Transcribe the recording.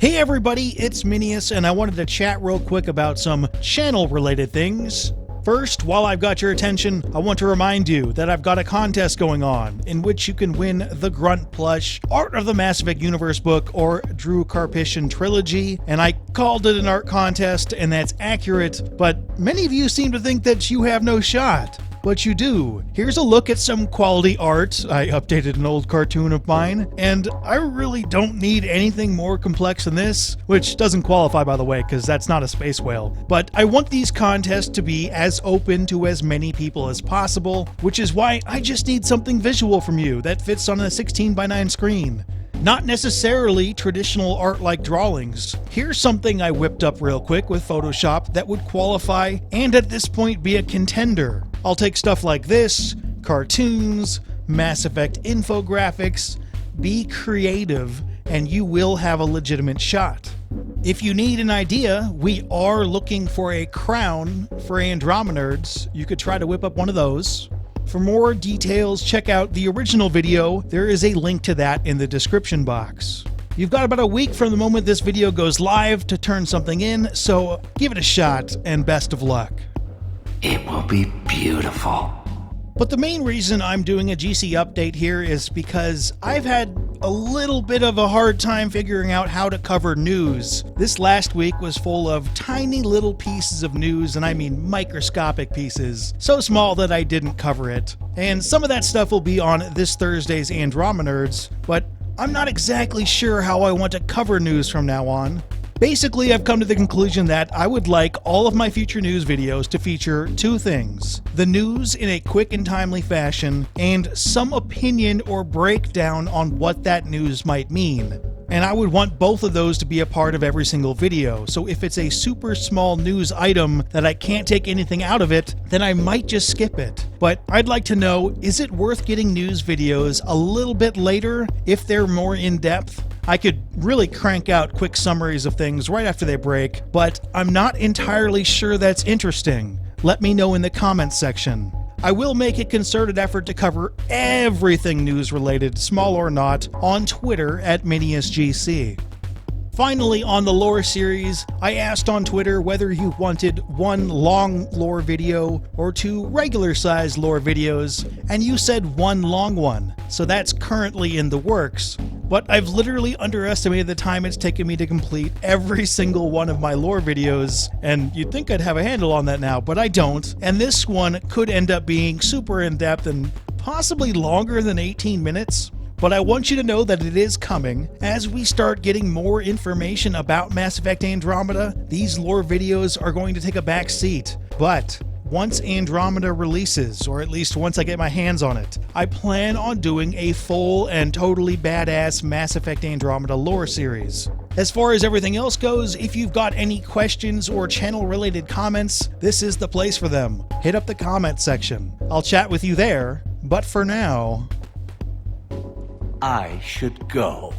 Hey everybody, it's Minius, and I wanted to chat real quick about some channel-related things. First, while I've got your attention, I want to remind you that I've got a contest going on in which you can win the Grunt Plush Art of the Mass Effect Universe book or Drew Karpyshyn trilogy, and I called it an art contest, and that's accurate, but many of you seem to think that you have no shot. But you do. Here's a look at some quality art. I updated an old cartoon of mine, and I really don't need anything more complex than this, which doesn't qualify, by the way, because that's not a space whale. But I want these contests to be as open to as many people as possible, which is why I just need something visual from you that fits on a 16:9 screen. Not necessarily traditional art like drawings. Here's something I whipped up real quick with Photoshop that would qualify and at this point be a contender. I'll take stuff like this, cartoons, Mass Effect infographics, be creative, and you will have a legitimate shot. If you need an idea, we are looking for a crown for Andromenerds. You could try to whip up one of those. For more details, check out the original video. There is a link to that in the description box. You've got about a week from the moment this video goes live to turn something in, so give it a shot and best of luck. It will be beautiful. But the main reason I'm doing a GC update here is because I've had a little bit of a hard time figuring out how to cover news. This last week was full of tiny little pieces of news, and I mean microscopic pieces, so small that I didn't cover it. And some of that stuff will be on this Thursday's Andromenerds, but I'm not exactly sure how I want to cover news from now on. Basically, I've come to the conclusion that I would like all of my future news videos to feature two things: the news in a quick and timely fashion, and some opinion or breakdown on what that news might mean. And I would want both of those to be a part of every single video, so if it's a super small news item that I can't take anything out of it, then I might just skip it. But I'd like to know, is it worth getting news videos a little bit later if they're more in-depth? I could really crank out quick summaries of things right after they break, but I'm not entirely sure that's interesting. Let me know in the comments section. I will make a concerted effort to cover everything news-related, small or not, on Twitter at Minius GC. Finally, on the lore series, I asked on Twitter whether you wanted one long lore video or two regular-sized lore videos, and you said one long one, so that's currently in the works. But I've literally underestimated the time it's taken me to complete every single one of my lore videos, and you'd think I'd have a handle on that now, but I don't, and this one could end up being super in-depth and possibly longer than 18 minutes. But I want you to know that it is coming. As we start getting more information about Mass Effect Andromeda, these lore videos are going to take a back seat. But once Andromeda releases, or at least once I get my hands on it, I plan on doing a full and totally badass Mass Effect Andromeda lore series. As far as everything else goes, if you've got any questions or channel-related comments, this is the place for them. Hit up the comment section. I'll chat with you there, but for now, I should go.